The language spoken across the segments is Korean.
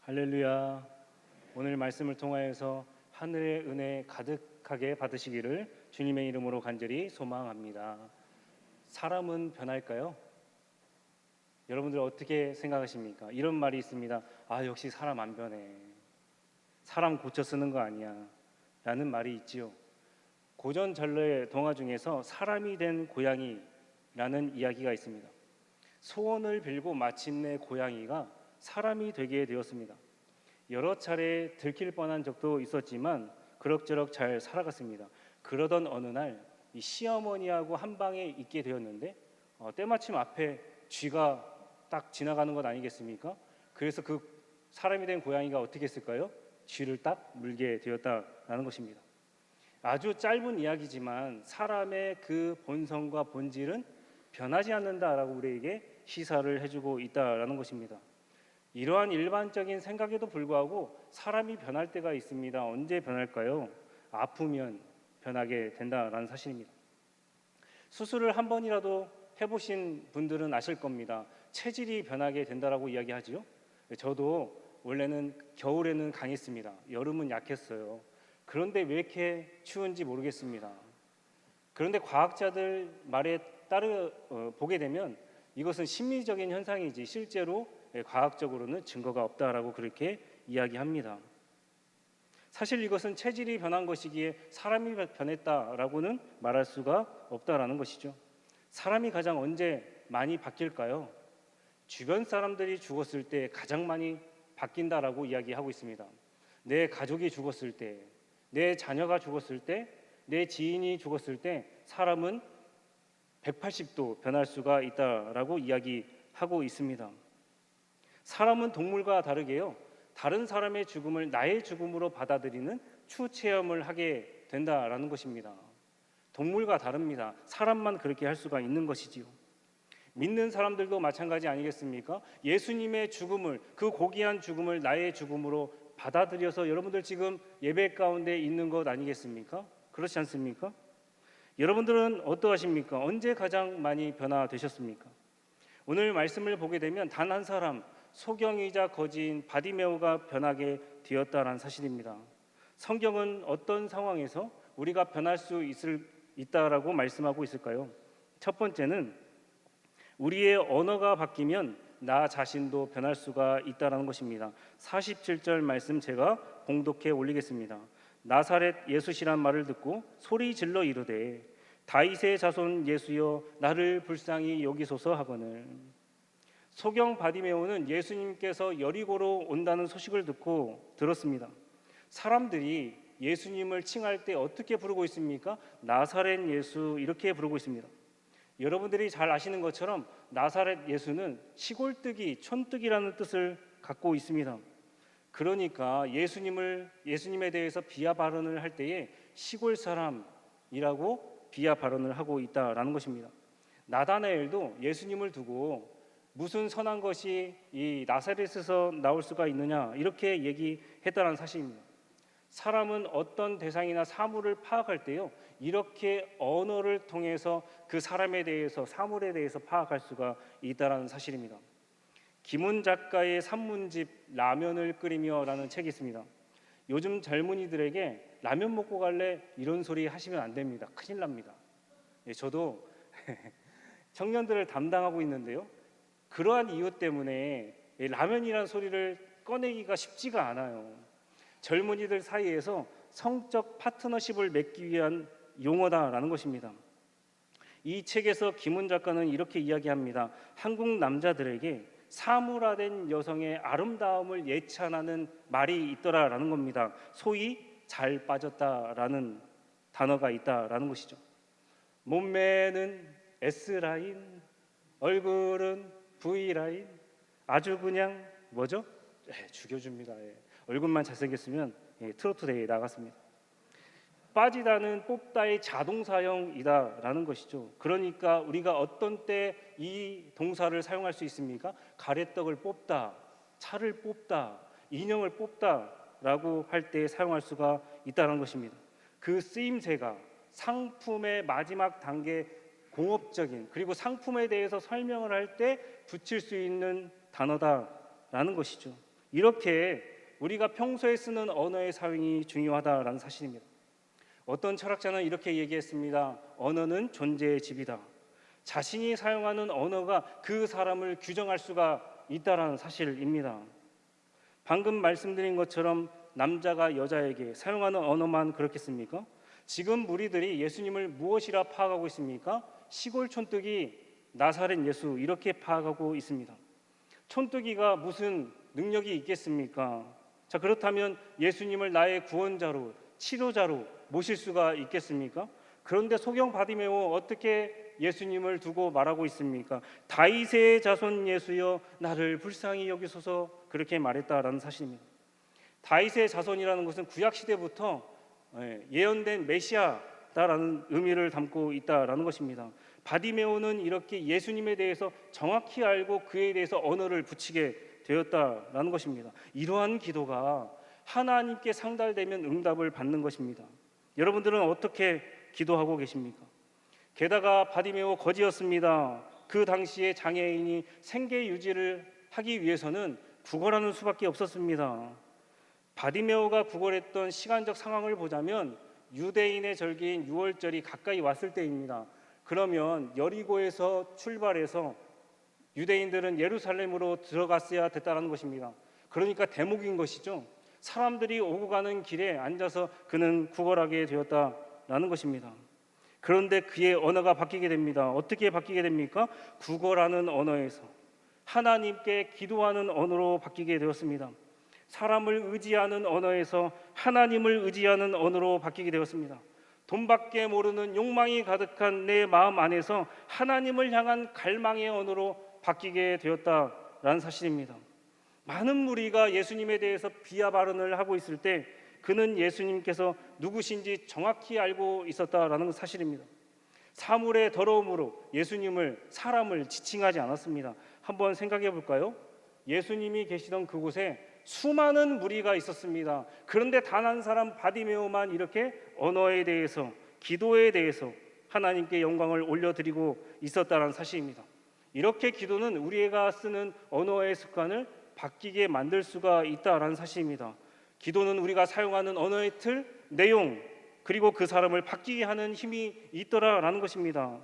할렐루야. 오늘 말씀을 통하여서 하늘의 은혜 가득하게 받으시기를 주님의 이름으로 간절히 소망합니다. 사람은 변할까요? 여러분들 어떻게 생각하십니까? 이런 말이 있습니다. 역시 사람 안 변해. 사람 고쳐 쓰는 거 아니야. 라는 말이 있지요. 고전 전래 동화 중에서 사람이 된 고양이라는 이야기가 있습니다. 소원을 빌고 마침내 고양이가 사람이 되게 되었습니다. 여러 차례 들킬 뻔한 적도 있었지만 그럭저럭 잘 살아갔습니다. 그러던 어느 날 이 시어머니하고 한 방에 있게 되었는데 때마침 앞에 쥐가 딱 지나가는 것 아니겠습니까? 그래서 그 사람이 된 고양이가 어떻게 했을까요? 쥐를 딱 물게 되었다라는 것입니다. 아주 짧은 이야기지만 사람의 그 본성과 본질은 변하지 않는다라고 우리에게 시사를 해주고 있다라는 것입니다. 이러한 일반적인 생각에도 불구하고 사람이 변할 때가 있습니다. 언제 변할까요? 아프면 변하게 된다라는 사실입니다. 수술을 한 번이라도 해보신 분들은 아실 겁니다. 체질이 변하게 된다라고 이야기하지요. 저도 원래는 겨울에는 강했습니다. 여름은 약했어요. 그런데 왜 이렇게 추운지 모르겠습니다. 그런데 과학자들 말에 따르 보게 되면 이것은 심리적인 현상이지 실제로 과학적으로는 증거가 없다라고 그렇게 이야기합니다. 사실 이것은 체질이 변한 것이기에 사람이 변했다라고는 말할 수가 없다라는 것이죠. 사람이 가장 언제 많이 바뀔까요? 주변 사람들이 죽었을 때 가장 많이 바뀐다라고 이야기하고 있습니다. 내 가족이 죽었을 때, 내 자녀가 죽었을 때, 내 지인이 죽었을 때 사람은 180도 변할 수가 있다라고 이야기하고 있습니다. 사람은 동물과 다르게요, 다른 사람의 죽음을 나의 죽음으로 받아들이는 추체험을 하게 된다라는 것입니다. 동물과 다릅니다. 사람만 그렇게 할 수가 있는 것이지요. 믿는 사람들도 마찬가지 아니겠습니까? 예수님의 죽음을, 그 고귀한 죽음을 나의 죽음으로 받아들여서 여러분들 지금 예배 가운데 있는 것 아니겠습니까? 그렇지 않습니까? 여러분들은 어떠하십니까? 언제 가장 많이 변화되셨습니까? 오늘 말씀을 보게 되면 단 한 사람, 소경이자 거지인 바디메오가 변하게 되었다는 사실입니다. 성경은 어떤 상황에서 우리가 변할 수 있다라고 말씀하고 있을까요? 첫 번째는 우리의 언어가 바뀌면 나 자신도 변할 수가 있다는 것입니다. 47절 말씀 제가 봉독해 올리겠습니다. 나사렛 예수시란 말을 듣고 소리 질러 이르되 다윗의 자손 예수여 나를 불쌍히 여기소서 하거늘. 소경 바디메오는 예수님께서 여리고로 온다는 소식을 듣고 들었습니다. 사람들이 예수님을 칭할 때 어떻게 부르고 있습니까? 나사렛 예수 이렇게 부르고 있습니다. 여러분들이 잘 아시는 것처럼 나사렛 예수는 시골뜨기, 촌뜨기라는 뜻을 갖고 있습니다. 그러니까 예수님에 대해서 비하 발언을 할 때에 시골 사람이라고 비하 발언을 하고 있다라는 것입니다. 나다나엘도 예수님을 두고 무슨 선한 것이 이 나사렛에서 나올 수가 있느냐 이렇게 얘기했다는 사실입니다. 사람은 어떤 대상이나 사물을 파악할 때요, 이렇게 언어를 통해서 그 사람에 대해서, 사물에 대해서 파악할 수가 있다는 사실입니다. 김훈 작가의 산문집 라면을 끓이며라는 책이 있습니다. 요즘 젊은이들에게 라면 먹고 갈래? 이런 소리 하시면 안 됩니다. 큰일 납니다. 저도 청년들을 담당하고 있는데요, 그러한 이유 때문에 라면이라는 소리를 꺼내기가 쉽지가 않아요. 젊은이들 사이에서 성적 파트너십을 맺기 위한 용어다라는 것입니다. 이 책에서 김훈 작가는 이렇게 이야기합니다. 한국 남자들에게 사물화된 여성의 아름다움을 예찬하는 말이 있더라라는 겁니다. 소위 잘 빠졌다라는 단어가 있다라는 것이죠. 몸매는 S라인, 얼굴은 V라인, 아주 그냥 뭐죠? 죽여줍니다. 얼굴만 잘생겼으면 트로트 대회에 나갔습니다. 빠지다는 뽑다의 자동사형이다라는 것이죠. 그러니까 우리가 어떤 때 이 동사를 사용할 수 있습니까? 가래떡을 뽑다, 차를 뽑다, 인형을 뽑다라고 할 때 사용할 수가 있다는 것입니다. 그 쓰임새가 상품의 마지막 단계, 공업적인, 그리고 상품에 대해서 설명을 할 때 붙일 수 있는 단어다라는 것이죠. 이렇게 우리가 평소에 쓰는 언어의 사용이 중요하다라는 사실입니다. 어떤 철학자는 이렇게 얘기했습니다. 언어는 존재의 집이다. 자신이 사용하는 언어가 그 사람을 규정할 수가 있다라는 사실입니다. 방금 말씀드린 것처럼 남자가 여자에게 사용하는 언어만 그렇겠습니까? 지금 무리들이 예수님을 무엇이라 파악하고 있습니까? 시골 촌뜨기 나사렛 예수 이렇게 파악하고 있습니다. 촌뜨기가 무슨 능력이 있겠습니까? 자, 그렇다면 예수님을 나의 구원자로, 치료자로 모실 수가 있겠습니까? 그런데 소경 바디메오 어떻게 예수님을 두고 말하고 있습니까? 다윗의 자손 예수여 나를 불쌍히 여기소서 그렇게 말했다라는 사실입니다. 다윗의 자손이라는 것은 구약 시대부터 예언된 메시아다라는 의미를 담고 있다라는 것입니다. 바디메오는 이렇게 예수님에 대해서 정확히 알고 그에 대해서 언어를 붙이게 되었다라는 것입니다. 이러한 기도가 하나님께 상달되면 응답을 받는 것입니다. 여러분들은 어떻게 기도하고 계십니까? 게다가 바디메오 거지였습니다. 그 당시에 장애인이 생계 유지를 하기 위해서는 구걸하는 수밖에 없었습니다. 바디메오가 구걸했던 시간적 상황을 보자면 유대인의 절기인 유월절이 가까이 왔을 때입니다. 그러면 여리고에서 출발해서 유대인들은 예루살렘으로 들어갔어야 됐다는 것입니다. 그러니까 대목인 것이죠. 사람들이 오고 가는 길에 앉아서 그는 구걸하게 되었다라는 것입니다. 그런데 그의 언어가 바뀌게 됩니다. 어떻게 바뀌게 됩니까? 구걸하는 언어에서 하나님께 기도하는 언어로 바뀌게 되었습니다. 사람을 의지하는 언어에서 하나님을 의지하는 언어로 바뀌게 되었습니다. 돈밖에 모르는 욕망이 가득한 내 마음 안에서 하나님을 향한 갈망의 언어로 바뀌게 되었다라는 사실입니다. 많은 무리가 예수님에 대해서 비하 발언을 하고 있을 때 그는 예수님께서 누구신지 정확히 알고 있었다라는 사실입니다. 사물의 더러움으로 예수님을 사람을 지칭하지 않았습니다. 한번 생각해 볼까요? 예수님이 계시던 그곳에 수많은 무리가 있었습니다. 그런데 단 한 사람 바디메오만 이렇게 언어에 대해서 기도에 대해서 하나님께 영광을 올려드리고 있었다는 사실입니다. 이렇게 기도는 우리가 쓰는 언어의 습관을 바뀌게 만들 수가 있다는 사실입니다. 기도는 우리가 사용하는 언어의 틀, 내용 그리고 그 사람을 바뀌게 하는 힘이 있더라라는 것입니다.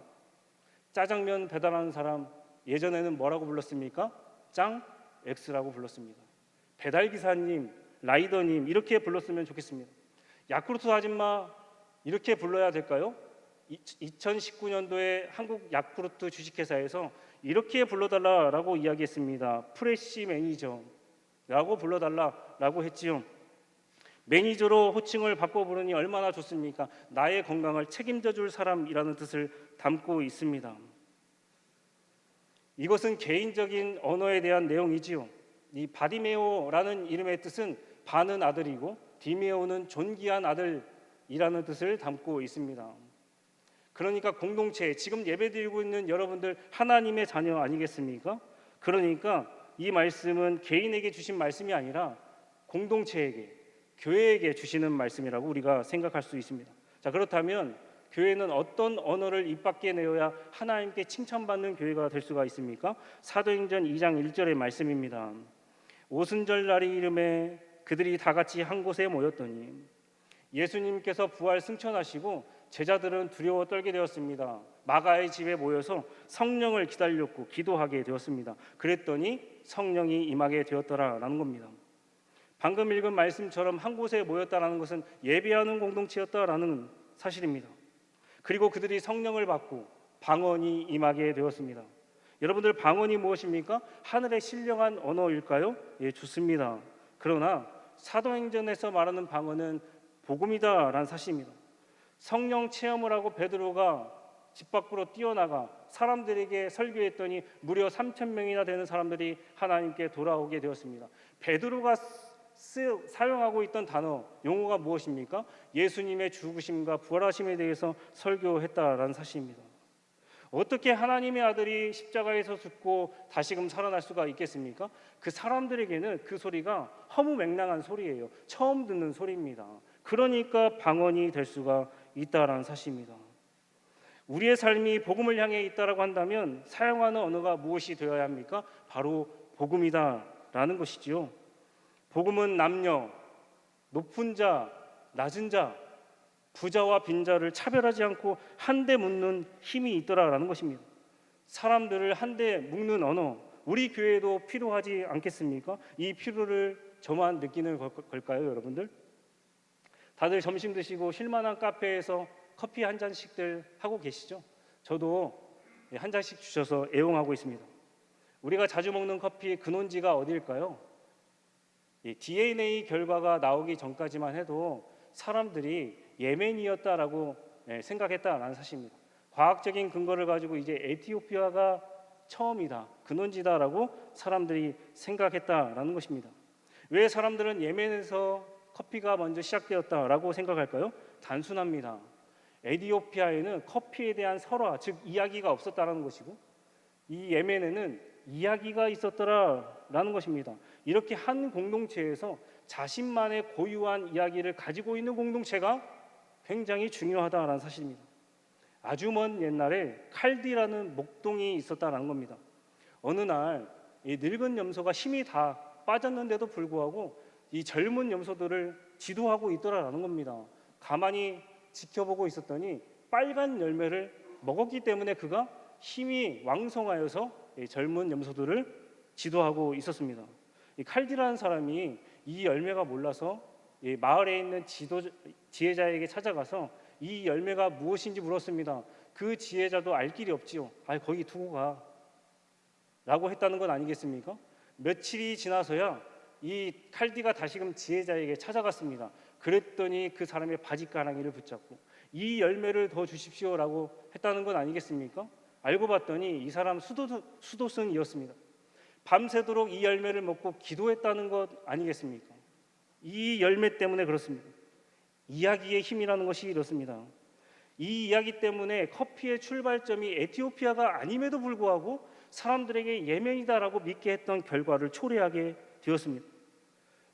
짜장면 배달하는 사람 예전에는 뭐라고 불렀습니까? 짱 X라고 불렀습니다. 배달기사님, 라이더님 이렇게 불렀으면 좋겠습니다. 야쿠르트 아줌마 이렇게 불러야 될까요? 2019년도에 한국 야쿠르트 주식회사에서 이렇게 불러달라라고 이야기했습니다. 프레시 매니저라고 불러달라라고 했지요. 매니저로 호칭을 바꿔 부르니 얼마나 좋습니까? 나의 건강을 책임져 줄 사람이라는 뜻을 담고 있습니다. 이것은 개인적인 언어에 대한 내용이지요. 이 바디메오라는 이름의 뜻은 바는 아들이고 디메오는 존귀한 아들이라는 뜻을 담고 있습니다. 그러니까 공동체, 지금 예배드리고 있는 여러분들 하나님의 자녀 아니겠습니까? 그러니까 이 말씀은 개인에게 주신 말씀이 아니라 공동체에게, 교회에게 주시는 말씀이라고 우리가 생각할 수 있습니다. 자, 그렇다면 교회는 어떤 언어를 입 밖에 내어야 하나님께 칭찬받는 교회가 될 수가 있습니까? 사도행전 2장 1절의 말씀입니다. 오순절 날이 이름에 그들이 다 같이 한 곳에 모였더니 예수님께서 부활 승천하시고 제자들은 두려워 떨게 되었습니다. 마가의 집에 모여서 성령을 기다렸고 기도하게 되었습니다. 그랬더니 성령이 임하게 되었더라라는 겁니다. 방금 읽은 말씀처럼 한 곳에 모였다라는 것은 예배하는 공동체였다라는 사실입니다. 그리고 그들이 성령을 받고 방언이 임하게 되었습니다. 여러분들 방언이 무엇입니까? 하늘의 신령한 언어일까요? 예, 좋습니다. 그러나 사도행전에서 말하는 방언은 복음이다라는 사실입니다. 성령 체험을 하고 베드로가 집 밖으로 뛰어나가 사람들에게 설교했더니 무려 3,000명이나 되는 사람들이 하나님께 돌아오게 되었습니다. 베드로가 사용하고 있던 단어, 용어가 무엇입니까? 예수님의 죽으심과 부활하심에 대해서 설교했다라는 사실입니다. 어떻게 하나님의 아들이 십자가에서 죽고 다시금 살아날 수가 있겠습니까? 그 사람들에게는 그 소리가 허무맹랑한 소리예요. 처음 듣는 소리입니다. 그러니까 방언이 될 수가 있다라는 사실입니다. 우리의 삶이 복음을 향해 있다라고 한다면 사용하는 언어가 무엇이 되어야 합니까? 바로 복음이다라는 것이지요. 복음은 남녀, 높은 자, 낮은 자, 부자와 빈자를 차별하지 않고 한데 묶는 힘이 있더라라는 것입니다. 사람들을 한데 묶는 언어, 우리 교회도 필요하지 않겠습니까? 이 필요를 저만 느끼는 걸까요, 여러분들? 다들 점심 드시고 쉴만한 카페에서 커피 한 잔씩들 하고 계시죠? 저도 한 잔씩 주셔서 애용하고 있습니다. 우리가 자주 먹는 커피 근원지가 어디일까요? DNA 결과가 나오기 전까지만 해도 사람들이 예멘이었다라고 생각했다라는 사실입니다. 과학적인 근거를 가지고 이제 에티오피아가 처음이다, 근원지다라고 사람들이 생각했다라는 것입니다. 왜 사람들은 예멘에서 커피가 먼저 시작되었다라고 생각할까요? 단순합니다. 에티오피아에는 커피에 대한 설화, 즉 이야기가 없었다라는 것이고, 이 예멘에는 이야기가 있었더라라는 것입니다. 이렇게 한 공동체에서 자신만의 고유한 이야기를 가지고 있는 공동체가 굉장히 중요하다라는 사실입니다. 아주 먼 옛날에 칼디라는 목동이 있었다라는 겁니다. 어느 날 이 늙은 염소가 힘이 다 빠졌는데도 불구하고 이 젊은 염소들을 지도하고 있더라라는 겁니다. 가만히 지켜보고 있었더니 빨간 열매를 먹었기 때문에 그가 힘이 왕성하여서 젊은 염소들을 지도하고 있었습니다. 이 칼디라는 사람이 이 열매가 몰라서 마을에 있는 지혜자에게 찾아가서 이 열매가 무엇인지 물었습니다. 그 지혜자도 알 길이 없지요. 거기 두고 가 라고 했다는 건 아니겠습니까? 며칠이 지나서야 이 칼디가 다시금 지혜자에게 찾아갔습니다. 그랬더니 그 사람의 바지가랑이를 붙잡고 이 열매를 더 주십시오라고 했다는 건 아니겠습니까? 알고 봤더니 이 사람 수도승이었습니다. 밤새도록 이 열매를 먹고 기도했다는 것 아니겠습니까? 이 열매 때문에 그렇습니다. 이야기의 힘이라는 것이 이렇습니다. 이 이야기 때문에 커피의 출발점이 에티오피아가 아님에도 불구하고 사람들에게 예멘이다라고 믿게 했던 결과를 초래하게 되었습니다.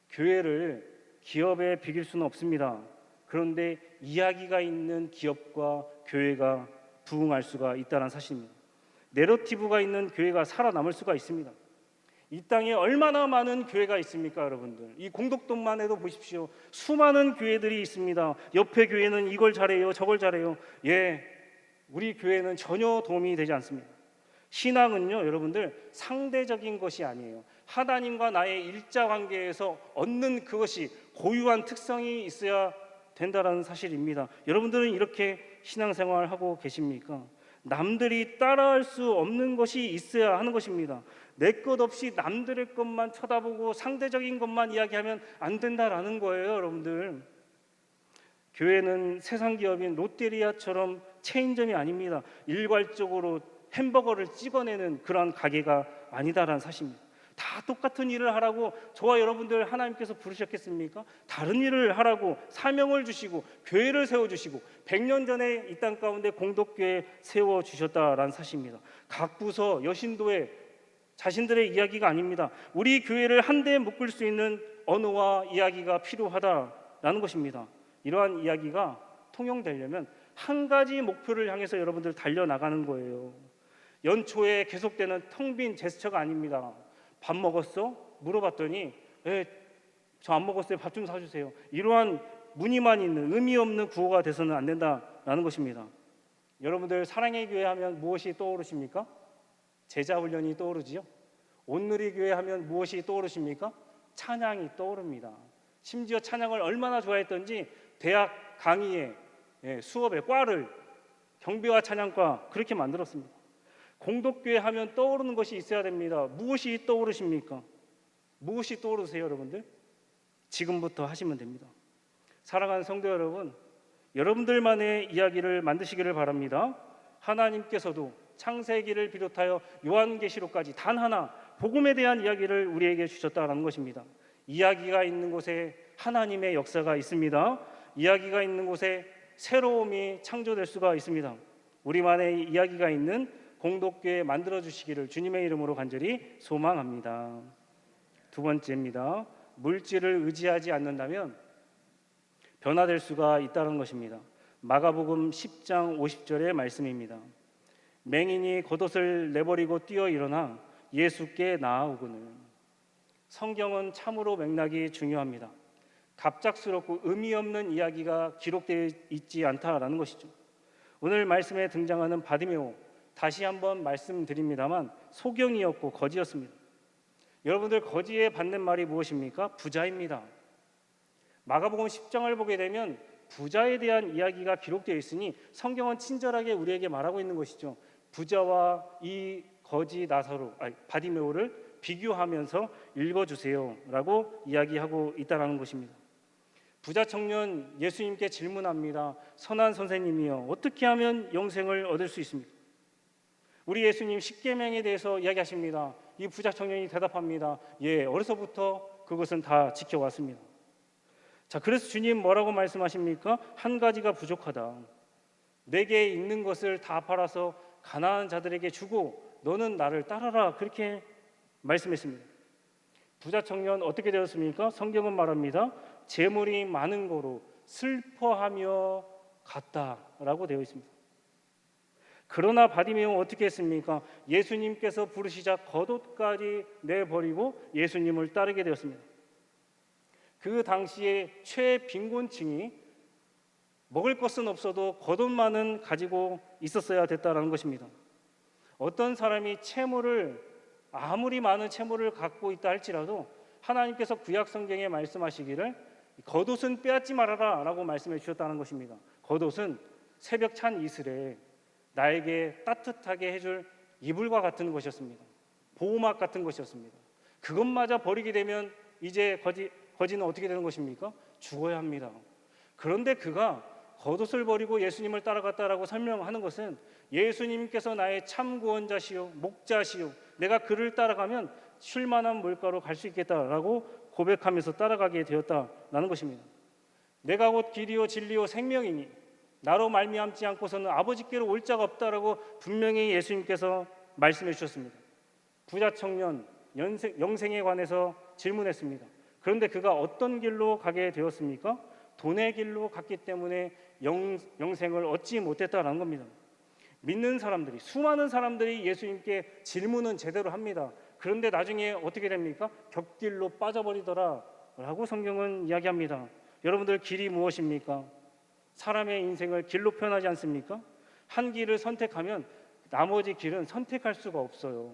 교회를 기업에 비길 수는 없습니다. 그런데 이야기가 있는 기업과 교회가 부흥할 수가 있다는 사실입니다. 내러티브가 있는 교회가 살아남을 수가 있습니다. 이 땅에 얼마나 많은 교회가 있습니까, 여러분들? 이 공덕동만 해도 보십시오. 수많은 교회들이 있습니다. 옆에 교회는 이걸 잘해요, 저걸 잘해요. 우리 교회는 전혀 도움이 되지 않습니다. 신앙은요, 여러분들, 상대적인 것이 아니에요. 하나님과 나의 일자 관계에서 얻는 그것이 고유한 특성이 있어야 된다는 사실입니다. 여러분들은 이렇게 신앙생활을 하고 계십니까? 남들이 따라할 수 없는 것이 있어야 하는 것입니다. 내 것 없이 남들의 것만 쳐다보고 상대적인 것만 이야기하면 안 된다라는 거예요, 여러분들. 교회는 세상 기업인 롯데리아처럼 체인점이 아닙니다. 일괄적으로 햄버거를 찍어내는 그런 가게가 아니다라는 사실입니다. 다 똑같은 일을 하라고 저와 여러분들 하나님께서 부르셨겠습니까? 다른 일을 하라고 사명을 주시고 교회를 세워주시고 100년 전에 이 땅 가운데 공덕교회 세워주셨다라는 사실입니다. 각 부서 여신도에 자신들의 이야기가 아닙니다. 우리 교회를 한데 묶을 수 있는 언어와 이야기가 필요하다라는 것입니다. 이러한 이야기가 통용되려면 한 가지 목표를 향해서 여러분들 달려나가는 거예요. 연초에 계속되는 텅 빈 제스처가 아닙니다. 밥 먹었어? 물어봤더니 저 안 먹었어요. 밥 좀 사주세요. 이러한 무늬만 있는 의미 없는 구호가 돼서는 안 된다라는 것입니다. 여러분들 사랑의 교회 하면 무엇이 떠오르십니까? 제자훈련이 떠오르지요. 온누리 교회 하면 무엇이 떠오르십니까? 찬양이 떠오릅니다. 심지어 찬양을 얼마나 좋아했던지 대학 강의에 수업에 과를 경배와 찬양과 그렇게 만들었습니다. 공덕교회 하면 떠오르는 것이 있어야 됩니다. 무엇이 떠오르십니까? 무엇이 떠오르세요, 여러분들? 지금부터 하시면 됩니다. 사랑하는 성도 여러분, 여러분들만의 이야기를 만드시기를 바랍니다. 하나님께서도 창세기를 비롯하여 요한계시록까지 단 하나 복음에 대한 이야기를 우리에게 주셨다는 것입니다. 이야기가 있는 곳에 하나님의 역사가 있습니다. 이야기가 있는 곳에 새로움이 창조될 수가 있습니다. 우리만의 이야기가 있는 공덕교회 만들어주시기를 주님의 이름으로 간절히 소망합니다. 두 번째입니다. 물질을 의지하지 않는다면 변화될 수가 있다는 것입니다. 마가복음 10장 50절의 말씀입니다. 맹인이 겉옷을 내버리고 뛰어 일어나 예수께 나아오거늘 성경은 참으로 맥락이 중요합니다. 갑작스럽고 의미 없는 이야기가 기록되어 있지 않다라는 것이죠. 오늘 말씀에 등장하는 바디메오, 다시 한번 말씀드립니다만 소경이었고 거지였습니다. 여러분들, 거지에 받는 말이 무엇입니까? 부자입니다. 마가복음 10장을 보게 되면 부자에 대한 이야기가 기록되어 있으니 성경은 친절하게 우리에게 말하고 있는 것이죠. 부자와 이 거지 바디메오를 비교하면서 읽어주세요라고 이야기하고 있다는 것입니다. 부자 청년 예수님께 질문합니다. 선한 선생님이여, 어떻게 하면 영생을 얻을 수 있습니까? 우리 예수님 십계명에 대해서 이야기하십니다. 이 부자 청년이 대답합니다. 예, 어려서부터 그것은 다 지켜왔습니다. 자, 그래서 주님 뭐라고 말씀하십니까? 한 가지가 부족하다. 내게 있는 것을 다 팔아서 가난한 자들에게 주고 너는 나를 따라라, 그렇게 말씀했습니다. 부자 청년 어떻게 되었습니까? 성경은 말합니다. 재물이 많은 거로 슬퍼하며 갔다라고 되어 있습니다. 그러나 바디메오는 어떻게 했습니까? 예수님께서 부르시자 겉옷까지 내버리고 예수님을 따르게 되었습니다. 그 당시에 최빈곤층이 먹을 것은 없어도 겉옷만은 가지고 있었어야 됐다는 것입니다. 어떤 사람이 채무를, 아무리 많은 채무를 갖고 있다 할지라도 하나님께서 구약 성경에 말씀하시기를 겉옷은 빼앗지 말아라 라고 말씀해 주셨다는 것입니다. 겉옷은 새벽 찬 이슬에 나에게 따뜻하게 해줄 이불과 같은 것이었습니다. 보호막 같은 것이었습니다. 그것마저 버리게 되면 이제 거지는 어떻게 되는 것입니까? 죽어야 합니다. 그런데 그가 겉옷을 버리고 예수님을 따라갔다라고 설명하는 것은 예수님께서 나의 참 구원자시요 목자시요, 내가 그를 따라가면 쉴만한 물가로 갈 수 있겠다라고 고백하면서 따라가게 되었다라는 것입니다. 내가 곧 길이요 진리요 생명이니 나로 말미암지 않고서는 아버지께로 올 자가 없다라고 분명히 예수님께서 말씀해 주셨습니다. 부자 청년 영생에 관해서 질문했습니다. 그런데 그가 어떤 길로 가게 되었습니까? 돈의 길로 갔기 때문에 영생을 얻지 못했다라는 겁니다. 믿는 사람들이, 수많은 사람들이 예수님께 질문은 제대로 합니다. 그런데 나중에 어떻게 됩니까? 곁길로 빠져버리더라 라고 성경은 이야기합니다. 여러분들, 길이 무엇입니까? 사람의 인생을 길로 표현하지 않습니까? 한 길을 선택하면 나머지 길은 선택할 수가 없어요.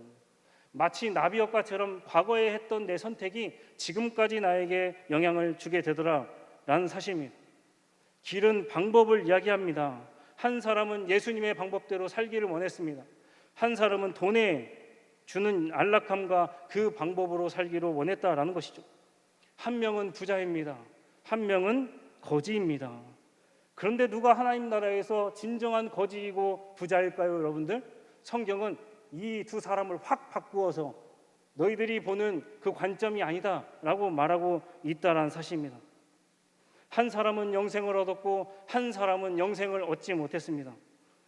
마치 나비효과처럼 과거에 했던 내 선택이 지금까지 나에게 영향을 주게 되더라 라는 사실입니다. 길은 방법을 이야기합니다. 한 사람은 예수님의 방법대로 살기를 원했습니다. 한 사람은 돈에 주는 안락함과 그 방법으로 살기를 원했다라는 것이죠. 한 명은 부자입니다. 한 명은 거지입니다. 그런데 누가 하나님 나라에서 진정한 거지이고 부자일까요, 여러분들? 성경은 이 두 사람을 확 바꾸어서 너희들이 보는 그 관점이 아니다라고 말하고 있다라는 사실입니다. 한 사람은 영생을 얻었고 한 사람은 영생을 얻지 못했습니다.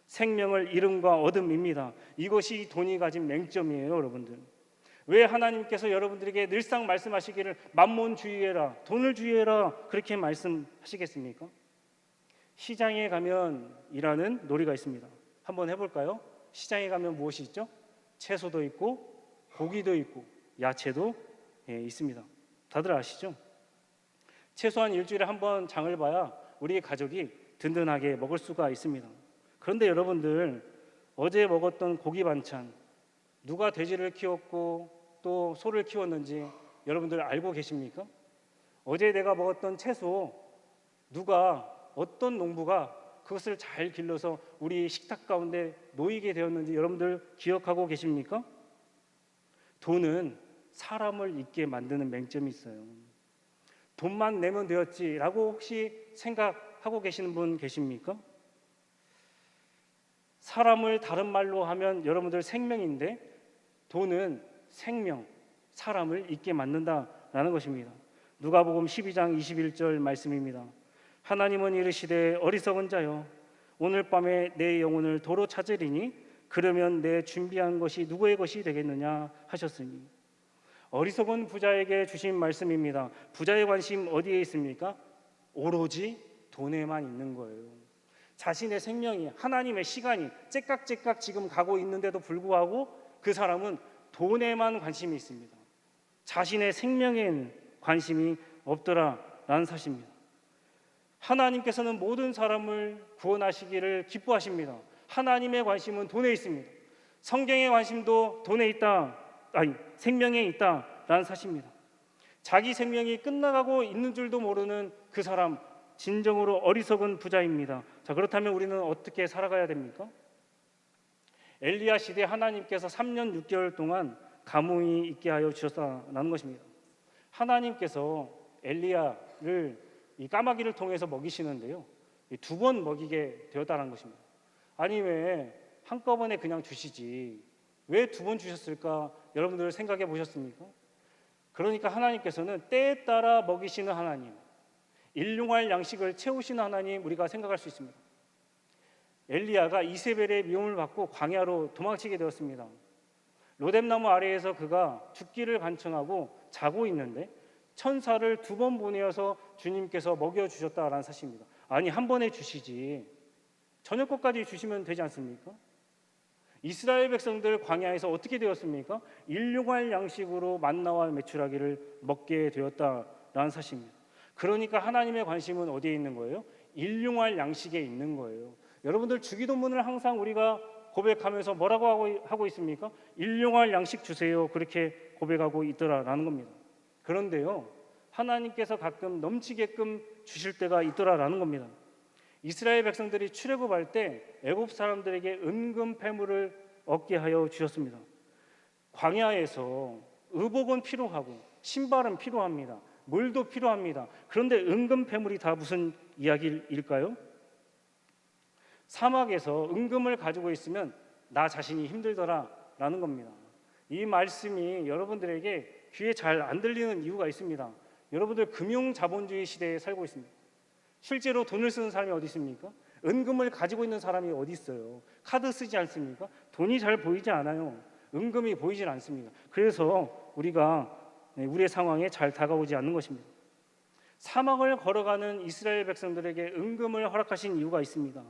생명을 잃음과 얻음입니다. 이것이 돈이 가진 맹점이에요, 여러분들. 왜 하나님께서 여러분들에게 늘상 말씀하시기를 만몬 주의해라, 돈을 주의해라 그렇게 말씀하시겠습니까? 시장에 가면 이라는 놀이가 있습니다. 한번 해볼까요? 시장에 가면 무엇이 있죠? 채소도 있고 고기도 있고 야채도 있습니다. 다들 아시죠? 최소한 일주일에 한 번 장을 봐야 우리 가족이 든든하게 먹을 수가 있습니다. 그런데 여러분들, 어제 먹었던 고기 반찬, 누가 돼지를 키웠고 또 소를 키웠는지 여러분들 알고 계십니까? 어제 내가 먹었던 채소, 누가, 어떤 농부가 그것을 잘 길러서 우리 식탁 가운데 놓이게 되었는지 여러분들 기억하고 계십니까? 돈은 사람을 잊게 만드는 맹점이 있어요. 돈만 내면 되었지라고 혹시 생각하고 계시는 분 계십니까? 사람을 다른 말로 하면 여러분들 생명인데, 돈은 생명, 사람을 잊게 만든다라는 것입니다. 누가복음 12장 21절 말씀입니다. 하나님은 이르시되 어리석은 자여, 오늘 밤에 내 영혼을 도로 찾으리니 그러면 내 준비한 것이 누구의 것이 되겠느냐 하셨으니. 어리석은 부자에게 주신 말씀입니다. 부자의 관심 어디에 있습니까? 오로지 돈에만 있는 거예요. 자신의 생명이, 하나님의 시간이 째깍째깍 지금 가고 있는데도 불구하고 그 사람은 돈에만 관심이 있습니다. 자신의 생명엔 관심이 없더라라는 사실입니다. 하나님께서는 모든 사람을 구원하시기를 기뻐하십니다. 하나님의 관심은 돈에 있습니다. 성경의 관심도 돈에 있다, 생명에 있다라는 사실입니다. 자기 생명이 끝나가고 있는 줄도 모르는 그 사람, 진정으로 어리석은 부자입니다. 자, 그렇다면 우리는 어떻게 살아가야 됩니까? 엘리야 시대 하나님께서 3년 6개월 동안 가뭄이 있게 하여 주셨다는 것입니다. 하나님께서 엘리야를 이 까마귀를 통해서 먹이시는데요, 2번 먹이게 되었다는 것입니다. 아니, 왜 한꺼번에 그냥 주시지 왜 2번 주셨을까? 여러분들 생각해 보셨습니까? 그러니까 하나님께서는 때에 따라 먹이시는 하나님, 일용할 양식을 채우시는 하나님, 우리가 생각할 수 있습니다. 엘리야가 이세벨의 미움을 받고 광야로 도망치게 되었습니다. 로뎀나무 아래에서 그가 죽기를 간청하고 자고 있는데 천사를 2번 보내어서 주님께서 먹여주셨다라는 사실입니다. 아니, 한 번에 주시지 저녁 것까지 주시면 되지 않습니까? 이스라엘 백성들 광야에서 어떻게 되었습니까? 일용할 양식으로 만나와 메추라기를 먹게 되었다라는 사실입니다. 그러니까 하나님의 관심은 어디에 있는 거예요? 일용할 양식에 있는 거예요. 여러분들 주기도문을 항상 우리가 고백하면서 뭐라고 하고 있습니까? 일용할 양식 주세요, 그렇게 고백하고 있더라라는 겁니다. 그런데요, 하나님께서 가끔 넘치게끔 주실 때가 있더라라는 겁니다. 이스라엘 백성들이 출애굽할 때 애굽 사람들에게 은금 패물을 얻게 하여 주셨습니다. 광야에서 의복은 필요하고 신발은 필요합니다. 물도 필요합니다. 그런데 은금 패물이 다 무슨 이야기일까요? 사막에서 은금을 가지고 있으면 나 자신이 힘들더라라는 겁니다. 이 말씀이 여러분들에게 귀에 잘 안 들리는 이유가 있습니다. 여러분들 금융자본주의 시대에 살고 있습니다. 실제로 돈을 쓰는 사람이 어디 있습니까? 은금을 가지고 있는 사람이 어디 있어요? 카드 쓰지 않습니까? 돈이 잘 보이지 않아요. 은금이 보이질 않습니다. 그래서 우리가 우리의 상황에 잘 다가오지 않는 것입니다. 사막을 걸어가는 이스라엘 백성들에게 은금을 허락하신 이유가 있습니다.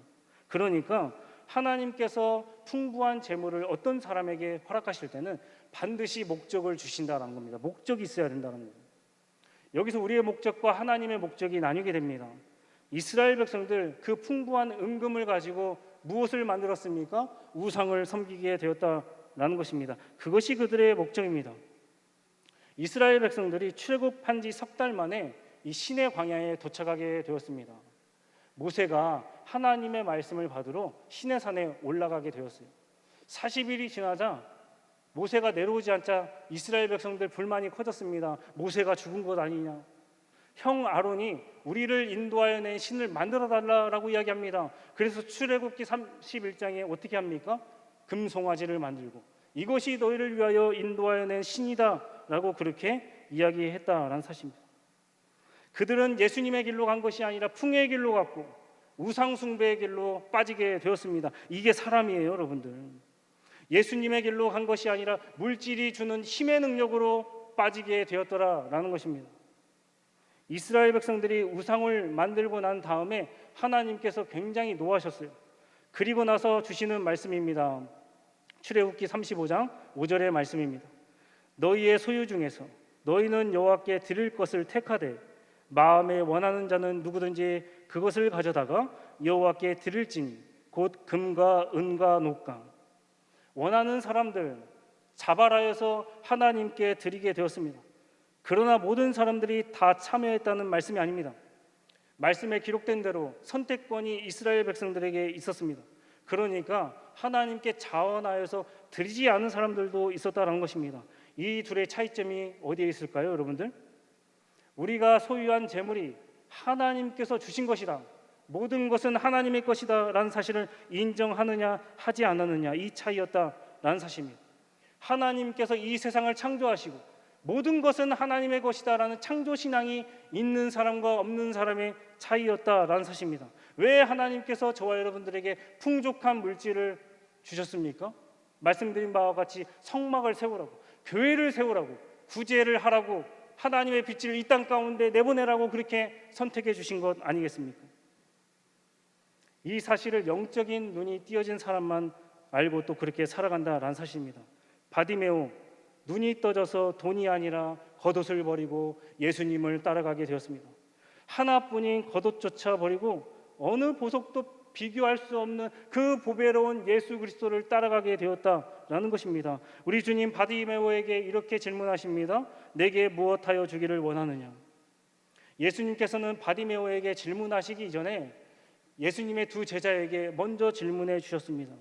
그러니까 하나님께서 풍부한 재물을 어떤 사람에게 허락하실 때는 반드시 목적을 주신다는 겁니다. 목적이 있어야 된다는 거예요. 여기서 우리의 목적과 하나님의 목적이 나뉘게 됩니다. 이스라엘 백성들 그 풍부한 은금을 가지고 무엇을 만들었습니까? 우상을 섬기게 되었다라는 것입니다. 그것이 그들의 목적입니다. 이스라엘 백성들이 출애굽한 지 3달 만에 이 시내 광야에 도착하게 되었습니다. 모세가 하나님의 말씀을 받으러 시내산에 올라가게 되었어요. 40일이 지나자 모세가 내려오지 않자 이스라엘 백성들 불만이 커졌습니다. 모세가 죽은 것 아니냐? 형 아론이 우리를 인도하여 낸 신을 만들어 달라라고 이야기합니다. 그래서 출애굽기 31장에 어떻게 합니까? 금송아지를 만들고 이것이 너희를 위하여 인도하여 낸 신이다 라고 그렇게 이야기했다라는 사실입니다. 그들은 예수님의 길로 간 것이 아니라 풍의 길로 갔고 우상 숭배의 길로 빠지게 되었습니다. 이게 사람이에요, 여러분들. 예수님의 길로 간 것이 아니라 물질이 주는 힘의 능력으로 빠지게 되었더라라는 것입니다. 이스라엘 백성들이 우상을 만들고 난 다음에 하나님께서 굉장히 노하셨어요. 그리고 나서 주시는 말씀입니다. 출애굽기 35장 5절의 말씀입니다. 너희의 소유 중에서 너희는 여호와께 드릴 것을 택하되 마음에 원하는 자는 누구든지 그것을 가져다가 여호와께 드릴지니 곧 금과 은과 녹과. 원하는 사람들 자발하여서 하나님께 드리게 되었습니다. 그러나 모든 사람들이 다 참여했다는 말씀이 아닙니다. 말씀에 기록된 대로 선택권이 이스라엘 백성들에게 있었습니다. 그러니까 하나님께 자원하여서 드리지 않은 사람들도 있었다는 것입니다. 이 둘의 차이점이 어디에 있을까요, 여러분들? 우리가 소유한 재물이 하나님께서 주신 것이다, 모든 것은 하나님의 것이다 라는 사실을 인정하느냐 하지 않았느냐, 이 차이였다라는 사실입니다. 하나님께서 이 세상을 창조하시고 모든 것은 하나님의 것이다 라는 창조신앙이 있는 사람과 없는 사람의 차이였다라는 사실입니다. 왜 하나님께서 저와 여러분들에게 풍족한 물질을 주셨습니까? 말씀드린 바와 같이 성막을 세우라고, 교회를 세우라고, 구제를 하라고, 하나님의 빛을 이 땅 가운데 내보내라고 그렇게 선택해 주신 것 아니겠습니까? 이 사실을 영적인 눈이 띄어진 사람만 알고 또 그렇게 살아간다라는 사실입니다. 바디메오, 눈이 떠져서 돈이 아니라 겉옷을 버리고 예수님을 따라가게 되었습니다. 하나뿐인 겉옷조차 버리고 어느 보석도 비교할 수 없는 그 보배로운 예수 그리스도를 따라가게 되었다라는 것입니다. 우리 주님 바디메오에게 이렇게 질문하십니다. 내게 무엇하여 주기를 원하느냐? 예수님께서는 바디메오에게 질문하시기 이전에 예수님의 두 제자에게 먼저 질문해 주셨습니다.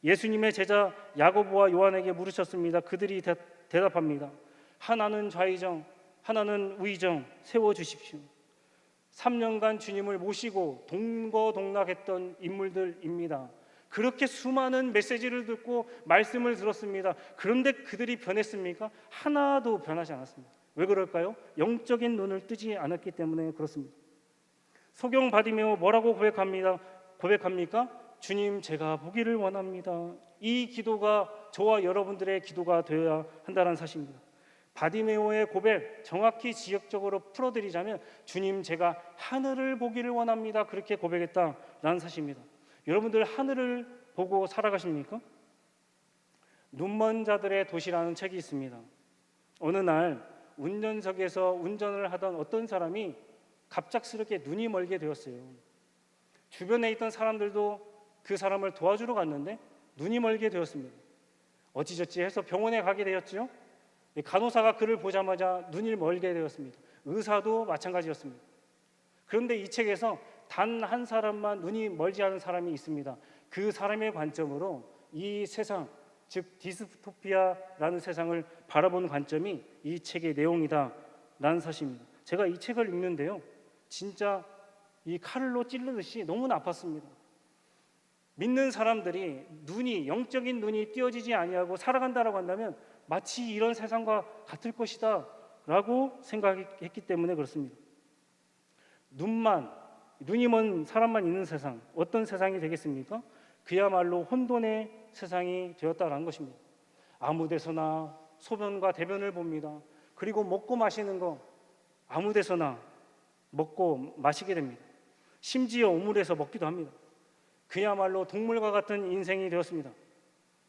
예수님의 제자 야고보와 요한에게 물으셨습니다. 그들이 대답합니다. 하나는 좌의정, 하나는 우의정 세워주십시오. 3년간 주님을 모시고 동거동락했던 인물들입니다. 그렇게 수많은 메시지를 듣고 말씀을 들었습니다. 그런데 그들이 변했습니까? 하나도 변하지 않았습니다. 왜 그럴까요? 영적인 눈을 뜨지 않았기 때문에 그렇습니다. 소경 바디메오 뭐라고 고백합니까? 주님, 제가 보기를 원합니다. 이 기도가 저와 여러분들의 기도가 되어야 한다는 사실입니다. 바디메오의 고백 정확히 지역적으로 풀어드리자면 주님, 제가 하늘을 보기를 원합니다. 그렇게 고백했다라는 사실입니다. 여러분들 하늘을 보고 살아가십니까? 눈먼 자들의 도시라는 책이 있습니다. 어느 날 운전석에서 운전을 하던 어떤 사람이 갑작스럽게 눈이 멀게 되었어요. 주변에 있던 사람들도 그 사람을 도와주러 갔는데 눈이 멀게 되었습니다. 어찌저찌 해서 병원에 가게 되었죠. 간호사가 그를 보자마자 눈이 멀게 되었습니다. 의사도 마찬가지였습니다. 그런데 이 책에서 단 한 사람만 눈이 멀지 않은 사람이 있습니다. 그 사람의 관점으로 이 세상, 즉 디스토피아라는 세상을 바라보는 관점이 이 책의 내용이다라는 사실입니다. 제가 이 책을 읽는데요, 진짜 이 칼로 찌르듯이 너무나 아팠습니다. 믿는 사람들이 영적인 눈이 띄어지지 아니하고 살아간다라고 한다면 마치 이런 세상과 같을 것이다 라고 생각했기 때문에 그렇습니다. 눈이 먼 사람만 있는 세상, 어떤 세상이 되겠습니까? 그야말로 혼돈의 세상이 되었다라는 것입니다. 아무 데서나 소변과 대변을 봅니다. 그리고 먹고 마시는 거 아무 데서나 먹고 마시게 됩니다. 심지어 우물에서 먹기도 합니다. 그야말로 동물과 같은 인생이 되었습니다.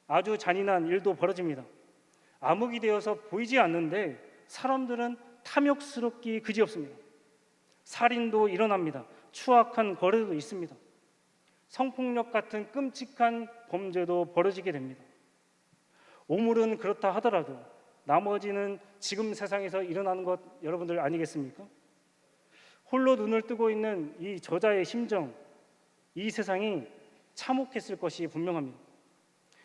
아주 잔인한 일도 벌어집니다. 암흑이 되어서 보이지 않는데 사람들은 탐욕스럽기 그지없습니다. 살인도 일어납니다. 추악한 거래도 있습니다. 성폭력 같은 끔찍한 범죄도 벌어지게 됩니다. 오물은 그렇다 하더라도 나머지는 지금 세상에서 일어나는 것 여러분들 아니겠습니까? 홀로 눈을 뜨고 있는 이 저자의 심정, 이 세상이 참혹했을 것이 분명합니다.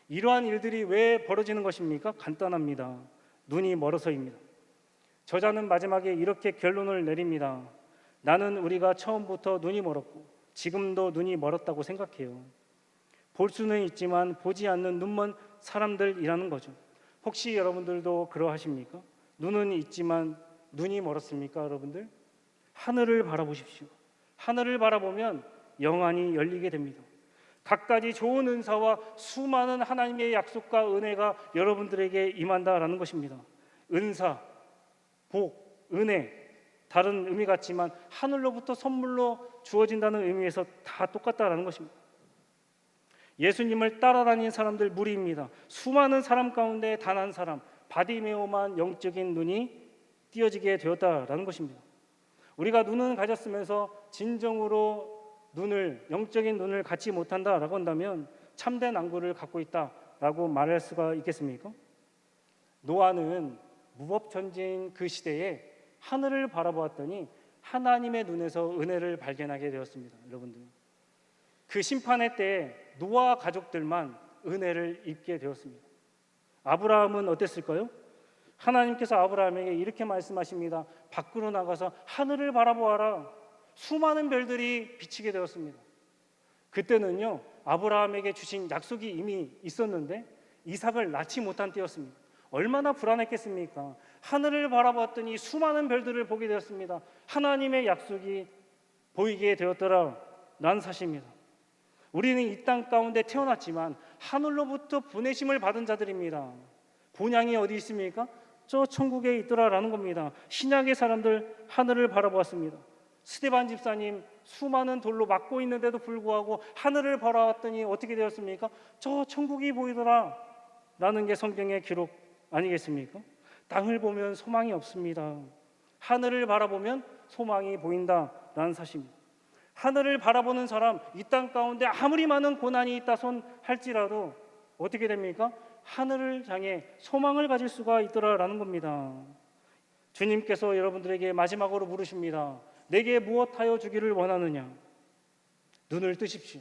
이러한 일들이 왜 벌어지는 것입니까? 간단합니다. 눈이 멀어서입니다. 저자는 마지막에 이렇게 결론을 내립니다. 나는 우리가 처음부터 눈이 멀었고 지금도 눈이 멀었다고 생각해요. 볼 수는 있지만 보지 않는 눈먼 사람들이라는 거죠. 혹시 여러분들도 그러하십니까? 눈은 있지만 눈이 멀었습니까, 여러분들? 하늘을 바라보십시오. 하늘을 바라보면 영안이 열리게 됩니다. 갖가지 좋은 은사와 수많은 하나님의 약속과 은혜가 여러분들에게 임한다라는 것입니다. 은사, 복, 은혜 다른 의미 같지만 하늘로부터 선물로 주어진다는 의미에서 다 똑같다라는 것입니다. 예수님을 따라다닌 사람들 무리입니다. 수많은 사람 가운데 단 한 사람 바디메오만 영적인 눈이 띄어지게 되었다라는 것입니다. 우리가 눈은 가졌으면서 진정으로 영적인 눈을 갖지 못한다라고 한다면 참된 안구를 갖고 있다라고 말할 수가 있겠습니까? 노아는 무법천지인 그 시대에 하늘을 바라보았더니 하나님의 눈에서 은혜를 발견하게 되었습니다. 여러분들, 그 심판의 때에 노아 가족들만 은혜를 입게 되었습니다. 아브라함은 어땠을까요? 하나님께서 아브라함에게 이렇게 말씀하십니다. 밖으로 나가서 하늘을 바라보아라. 수많은 별들이 비치게 되었습니다. 그때는요, 아브라함에게 주신 약속이 이미 있었는데 이삭을 낳지 못한 때였습니다. 얼마나 불안했겠습니까? 하늘을 바라봤더니 수많은 별들을 보게 되었습니다. 하나님의 약속이 보이게 되었더라라는 사실입니다. 우리는 이 땅 가운데 태어났지만 하늘로부터 보내심을 받은 자들입니다. 본향이 어디 있습니까? 저 천국에 있더라라는 겁니다. 신약의 사람들 하늘을 바라보았습니다. 스데반 집사님 수많은 돌로 막고 있는데도 불구하고 하늘을 바라봤더니 어떻게 되었습니까? 저 천국이 보이더라 라는 게 성경에 아니겠습니까? 땅을 보면 소망이 없습니다. 하늘을 바라보면 소망이 보인다라는 사실입니다. 하늘을 바라보는 사람, 이 땅 가운데 아무리 많은 고난이 있다 손 할지라도 어떻게 됩니까? 하늘을 향해 소망을 가질 수가 있더라라는 겁니다. 주님께서 여러분들에게 마지막으로 물으십니다. 내게 무엇하여 주기를 원하느냐? 눈을 뜨십시오.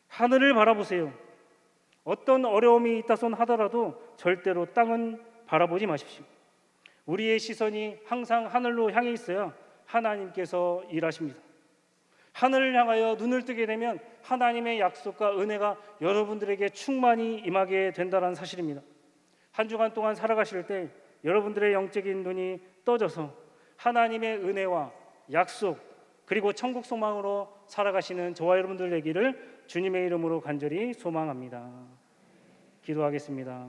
하늘을 바라보세요. 어떤 어려움이 있다 손 하더라도 절대로 땅은 바라보지 마십시오. 우리의 시선이 항상 하늘로 향해 있어야 하나님께서 일하십니다. 하늘을 향하여 눈을 뜨게 되면 하나님의 약속과 은혜가 여러분들에게 충만히 임하게 된다는 사실입니다. 한 주간 동안 살아가실 때 여러분들의 영적인 눈이 떠져서 하나님의 은혜와 약속 그리고 천국 소망으로 살아가시는 저와 여러분들 되기를 주님의 이름으로 간절히 소망합니다. 기도하겠습니다.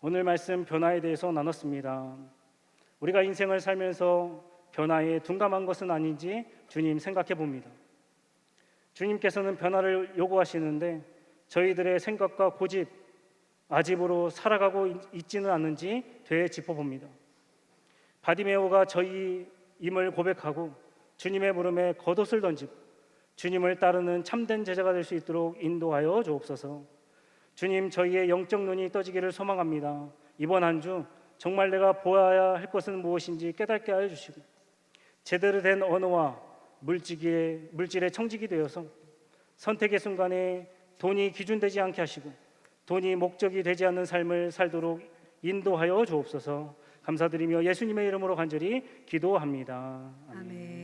오늘 말씀 변화에 대해서 나눴습니다. 우리가 인생을 살면서 변화에 둔감한 것은 아닌지 주님 생각해 봅니다. 주님께서는 변화를 요구하시는데 저희들의 생각과 고집, 아집으로 살아가고 있지는 않는지 되짚어봅니다. 바디메오가 저희임을 고백하고 주님의 물음에 겉옷을 던지고 주님을 따르는 참된 제자가 될 수 있도록 인도하여 주옵소서. 주님, 저희의 영적 눈이 떠지기를 소망합니다. 이번 한 주 정말 내가 보아야 할 것은 무엇인지 깨닫게 하여 주시고 제대로 된 언어와 물질의 청직이 되어서 선택의 순간에 돈이 기준되지 않게 하시고 돈이 목적이 되지 않는 삶을 살도록 인도하여 주옵소서. 감사드리며 예수님의 이름으로 간절히 기도합니다. 아멘.